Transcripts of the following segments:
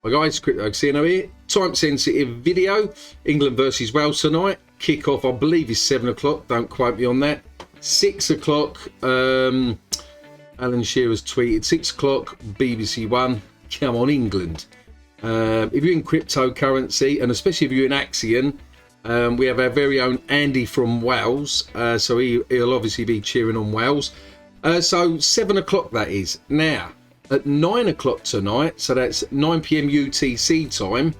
Hi guys, Crypto Xeno here. Time sensitive video. England versus Wales tonight. Kick off, I believe, is 7 o'clock. Don't quote me on that. 6 o'clock. Alan Shearer's tweeted 6 o'clock. BBC One. Come on, England. If you're in cryptocurrency, and especially if you're in AXION, we have our very own Andy from Wales. So he'll obviously be cheering on Wales. So 7 o'clock that is. Now, at 9 o'clock tonight, so that's 9 p.m. UTC time,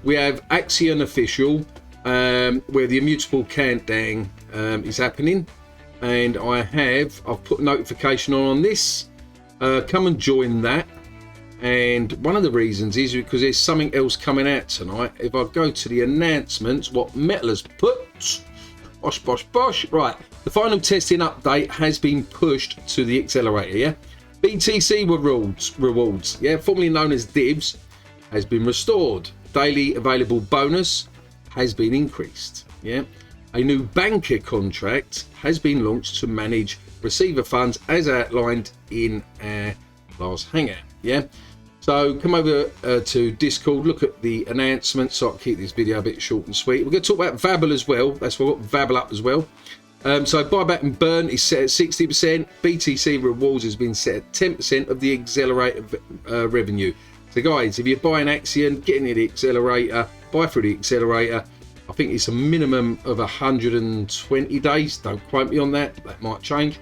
we have AXION official, where the immutable countdown is happening, and I've put a notification on this. Come and join that. And one of the reasons is because there's something else coming out tonight. If I go to the announcements, what Metal has put, bosh, right, the final testing update has been pushed to the accelerator, yeah. BTC rewards, yeah, formerly known as divs, has been restored. Daily available bonus has been increased, yeah. A new banker contract has been launched to manage receiver funds as outlined in our last hangout, yeah. So come over to Discord, look at the announcements, so I'll keep this video a bit short and sweet. We're going to talk about VABBLE as well. That's why we've got VABBLE up as well. So buyback and burn is set at 60%. BTC rewards has been set at 10% of the accelerator revenue. So guys, if you're buying AXION, get into the accelerator, buy through the accelerator. I think it's a minimum of 120 days. Don't quote me on that. That might change.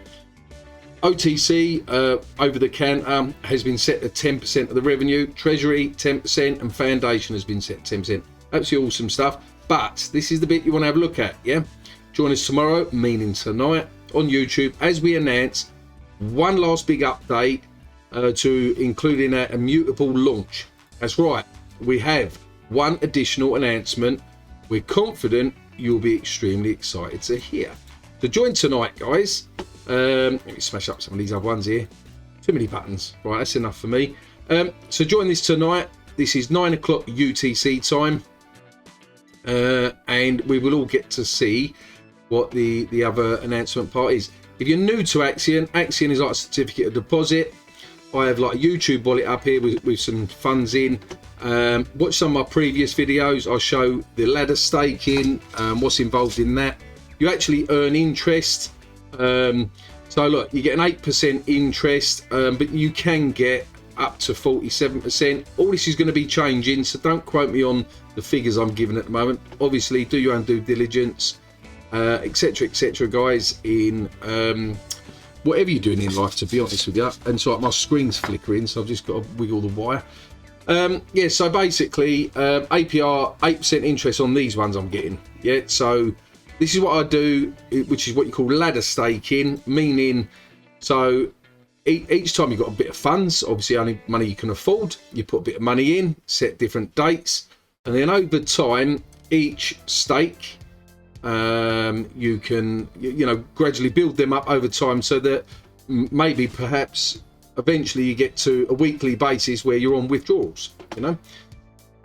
OTC, over the counter, has been set at 10% of the revenue. Treasury, 10%, and Foundation has been set at 10%. Absolutely awesome stuff. But this is the bit you want to have a look at, yeah? Join us tomorrow, meaning tonight, on YouTube, as we announce one last big update to including our immutable launch. That's right, we have one additional announcement. We're confident you'll be extremely excited to hear. So join tonight, guys. Let me smash up some of these other ones here. Too many buttons. Right, that's enough for me. So join this tonight. This is 9 o'clock UTC time. And we will all get to see what the other announcement part is. If you're new to AXION, AXION is like a certificate of deposit. I have like a YouTube wallet up here with some funds in. Watch some of my previous videos. I'll show the ladder staking, what's involved in that. You actually earn interest. So look, you get an 8% interest, but you can get up to 47%. All this is going to be changing, so don't quote me on the figures I'm giving at the moment. Obviously, do your own due diligence, etc, guys, in whatever you're doing in life, to be honest with you. And so like my screen's flickering, so I've just got to wiggle the wire. Yeah, so basically APR 8% interest on these ones I'm getting, yeah. So this is what I do, which is what you call ladder staking, meaning so each time you've got a bit of funds, obviously only money you can afford, you put a bit of money in, set different dates, and then over time each stake you can gradually build them up over time, so that maybe perhaps eventually you get to a weekly basis where you're on withdrawals, you know.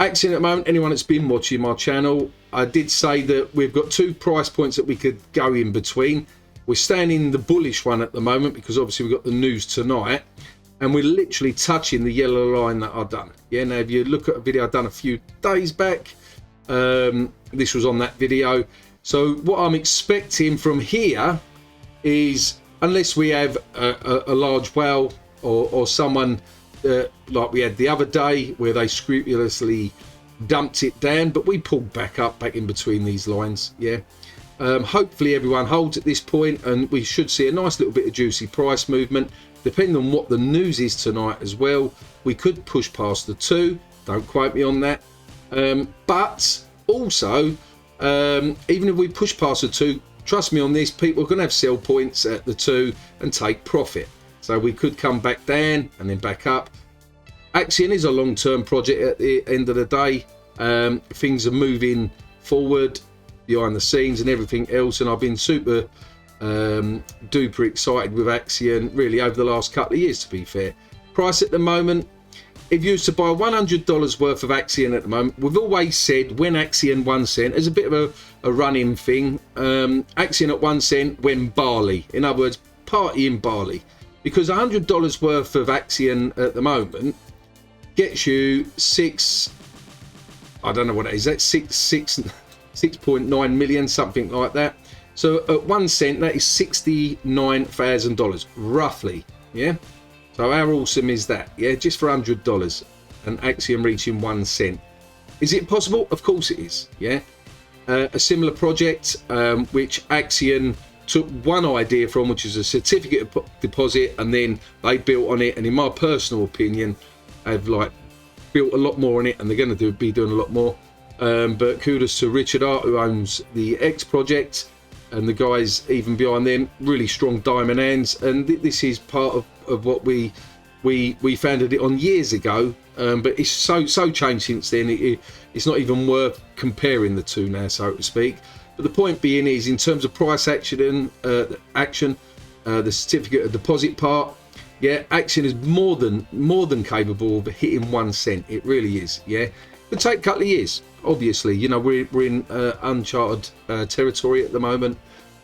AXION at the moment, anyone that's been watching my channel, I did say that we've got two price points that we could go in between. We're staying in the bullish one at the moment because obviously we've got the news tonight, and we're literally touching the yellow line that I've done. Yeah, now if you look at a video I've done a few days back, this was on that video. So what I'm expecting from here is, unless we have a large whale or someone like we had the other day where they scrupulously dumped it down, but we pulled back in between these lines, yeah. Hopefully everyone holds at this point, and we should see a nice little bit of juicy price movement depending on what the news is tonight as well. We could push past the 2, don't quote me on that, but also even if we push past the 2, trust me on this, people are going to have sell points at the 2 and take profit. So we could come back down and then back up. AXION is a long-term project at the end of the day. Things are moving forward behind the scenes and everything else, and I've been super duper excited with AXION really over the last couple of years, to be fair. Price at the moment, if you used to buy $100 worth of AXION at the moment, we've always said when AXION 1 cent, as a bit of a running thing, AXION at 1 cent when barley, in other words, party in barley. Because $100 worth of AXION at the moment gets you I don't know what it is, that's 6.9 million, something like that. So at 1 cent, that is $69,000 roughly. Yeah, so how awesome is that? Yeah, just for $100, an Axion reaching 1 cent. Is it possible? Of course it is. Yeah, a similar project which Axion took one idea from, which is a certificate of deposit, and then they built on it, and in my personal opinion have like built a lot more on it, and they're going to be doing a lot more. But kudos to Richard Art, who owns the X project, and the guys even behind them, really strong diamond hands. And this is part of what we founded it on years ago, but it's so changed since then. It's not even worth comparing the two now, so to speak. But the point being is, in terms of price action, the certificate of deposit part, yeah, Axion is more than capable of hitting 1 cent. It really is. Yeah, it'll take a couple of years. Obviously, you know, we're in uncharted territory at the moment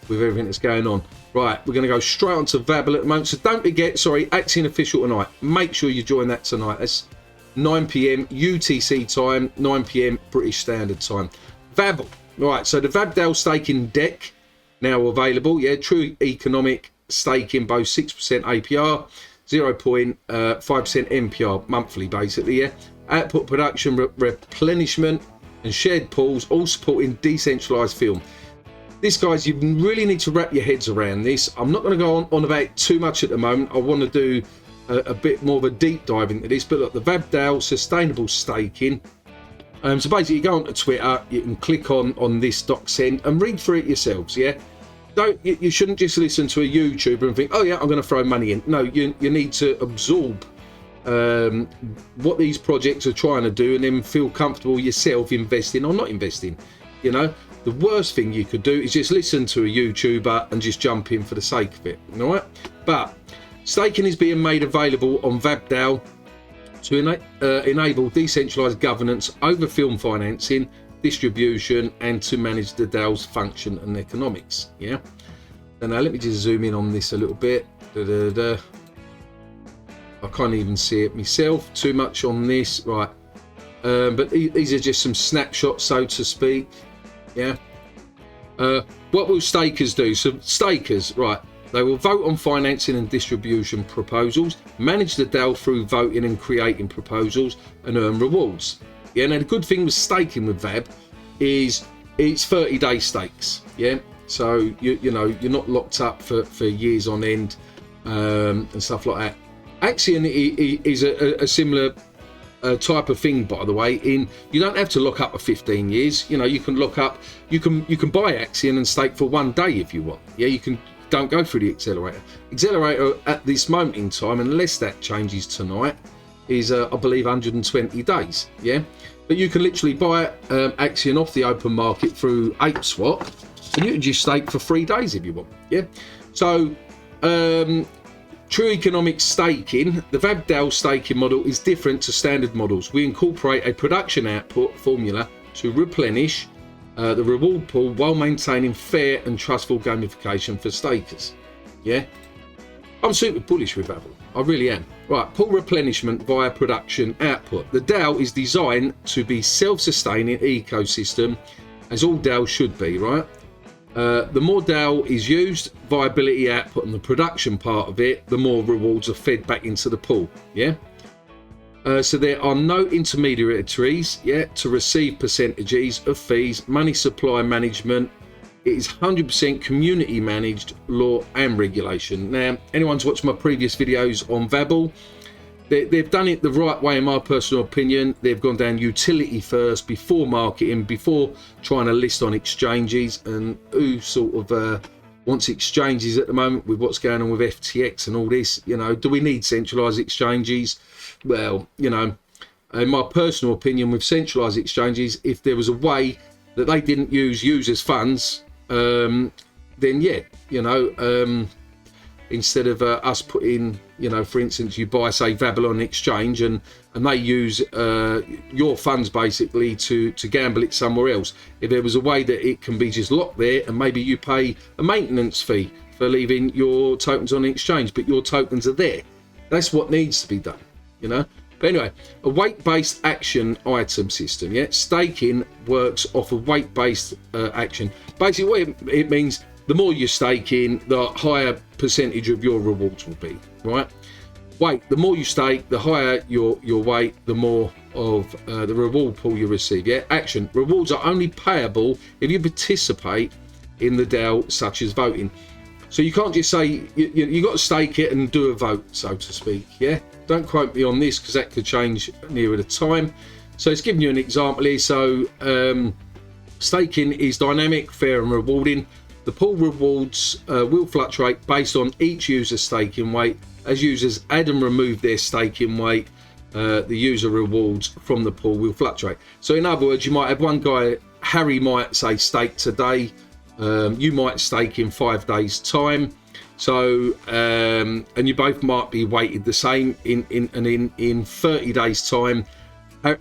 with everything that's going on. Right, we're going to go straight on to VABBLE at the moment. So don't forget, sorry, Axion official tonight. Make sure you join that tonight. That's 9 p.m. UTC time, 9 p.m. British Standard Time. VABBLE. Right, so the VABBLE staking deck now available. Yeah, true economic staking, both 6% APR, 0.5% MPR monthly, basically. Yeah, output, production, replenishment, and shared pools, all supporting decentralized film. This, guys, you really need to wrap your heads around this. I'm not going to go on about it too much at the moment. I want to do a bit more of a deep dive into this. But look, the VABBLE sustainable staking. So basically, you go onto Twitter, you can click on this doc send and read through it yourselves. Yeah, you shouldn't just listen to a YouTuber and think, oh yeah, I'm going to throw money in. No, you need to absorb what these projects are trying to do, and then feel comfortable yourself investing or not investing. You know, the worst thing you could do is just listen to a YouTuber and just jump in for the sake of it. All right, but staking is being made available on VABBLE to enable decentralized governance over film financing, distribution, and to manage the DAO's function and economics. Yeah, and now let me just zoom in on this a little bit. I can't even see it myself too much on this, right? But these are just some snapshots, so to speak. Yeah. What will stakers do? So stakers, right, they will vote on financing and distribution proposals, manage the DAO through voting and creating proposals, and earn rewards. Yeah, now the good thing with staking with VAB is it's 30-day stakes. Yeah, so you know, you're not locked up for years on end and stuff like that. Axion is a similar type of thing, by the way. In you don't have to lock up for 15 years. You know, you can lock up. You can buy Axion and stake for 1 day if you want. Yeah, you can. Don't go through the accelerator. Accelerator at this moment in time, unless that changes tonight, is I believe 120 days. Yeah, but you can literally buy Axion off the open market through ApeSwap, and you can just stake for 3 days if you want. Yeah, so true economic staking, the VABBLE staking model is different to standard models. We incorporate a production output formula to replenish the reward pool while maintaining fair and trustful gamification for stakers. Yeah, I'm super bullish with VABBLE. I really am. Right, pool replenishment via production output. The DAO is designed to be self-sustaining ecosystem, as all DAOs should be, right? The more DAO is used, viability output and the production part of it, the more rewards are fed back into the pool. Yeah. So there are no intermediaries yet to receive percentages of fees, money supply management. It is 100% community managed, law and regulation. Now, anyone's watched my previous videos on VABBLE, they've done it the right way in my personal opinion. They've gone down utility first before marketing, before trying to list on exchanges. And who sort of wants exchanges at the moment with what's going on with FTX and all this? You know, do we need centralized exchanges? Well, you know, in my personal opinion, with centralized exchanges, if there was a way that they didn't use users' funds, then yeah, you know, instead of us putting, you know, for instance, you buy, say, VABBLE on exchange and they use your funds basically to gamble it somewhere else. If there was a way that it can be just locked there, and maybe you pay a maintenance fee for leaving your tokens on exchange, but your tokens are there. That's what needs to be done, you know. But anyway, a weight-based action item system. Yeah, staking works off a weight-based action. Basically, what it means, the more you stake in, the higher percentage of your rewards will be. Right? Weight. The more you stake, the higher your weight, the more of the reward pool you receive. Yeah. Action. Rewards are only payable if you participate in the DAO, such as voting. So you can't just say you got to stake it and do a vote, so to speak. Yeah. Don't quote me on this because that could change nearer the time. So it's giving you an example here. So staking is dynamic, fair, and rewarding. The pool rewards will fluctuate based on each user's staking weight. As users add and remove their staking weight, the user rewards from the pool will fluctuate. So in other words, you might have one guy, Harry might say stake today, you might stake in 5 days time. So and you both might be weighted the same. In 30 days time,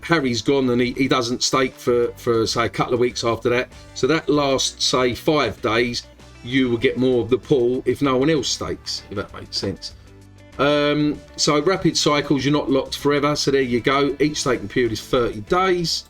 Harry's gone and he doesn't stake for say a couple of weeks after that. So that last say 5 days, you will get more of the pool if no one else stakes, if that makes sense. So rapid cycles, you're not locked forever, so there you go. Each staking period is 30 days.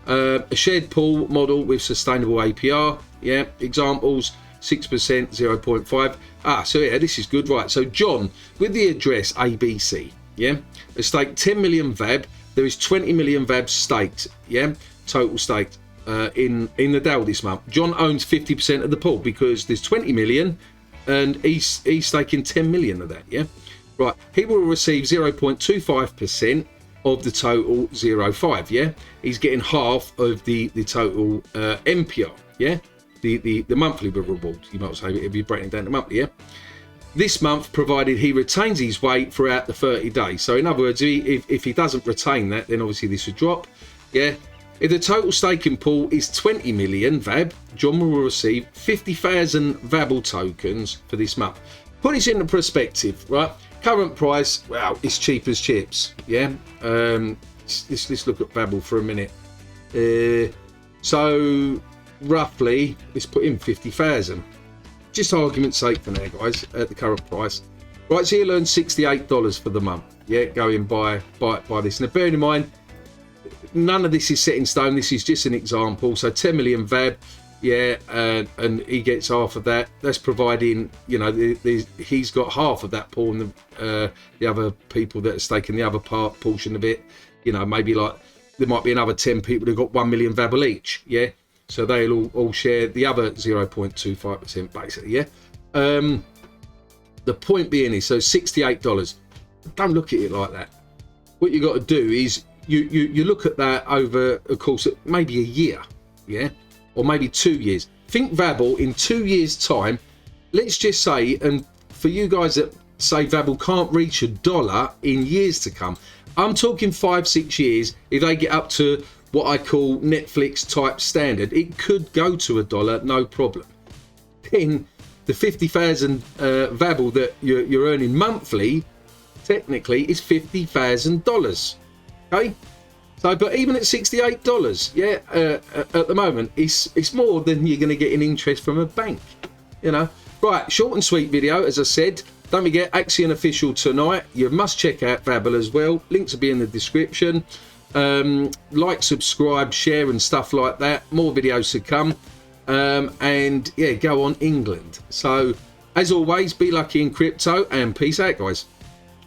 A shared pool model with sustainable APR. Yeah, examples 6%, 0.5. So yeah, this is good, right? So John, with the address ABC, yeah, has staked 10 million VAB. There is 20 million VAB staked, yeah, total staked in the DAO this month. John owns 50% of the pool because there's 20 million and he's staking 10 million of that, yeah. Right, he will receive 0.25% of the total 0.5, yeah. He's getting half of the total MPR, yeah. The monthly reward, you might say, if you're breaking down the monthly, yeah. This month, provided he retains his weight throughout the 30 days. So in other words, if he doesn't retain that, then obviously this would drop, yeah. If the total staking pool is 20 million VAB, John will receive 50,000 VABBLE tokens for this month. Put this into perspective, right? Current price, well, it's cheap as chips, yeah. Let's look at VABBLE for a minute. So roughly, let's put in 50,000. Just argument's sake for now, guys, at the current price. Right, so you'll earn $68 for the month, yeah, going by this. Now, bearing in mind, none of this is set in stone. This is just an example. So 10 million VAB, yeah, and he gets half of that. That's providing, you know, he's got half of that pool, and the other people that are staking the other portion of it, you know, maybe like there might be another 10 people who've got 1 million VABBLE each, yeah. So they'll all share the other 0.25%, basically, yeah. The point being is, so $68. Don't look at it like that. What you got to do is you look at that over a course of maybe a year, yeah, or maybe 2 years. Think VABBLE in 2 years' time. Let's just say, and for you guys that say VABBLE can't reach $1 in years to come, I'm talking 5-6 years. If they get up to what I call Netflix type standard, it could go to $1, no problem. Then the 50,000 VABBLE that you're earning monthly, technically, is $50,000. Okay, so but even at $68, yeah, at the moment, it's more than you're going to get in interest from a bank, you know. Right, short and sweet video, as I said. Don't forget, AXION official tonight. You must check out VABBLE as well. Links will be in the description. Like, subscribe, share, and stuff like that. More videos to come. And yeah, go on England. So as always, be lucky in crypto, and peace out, guys.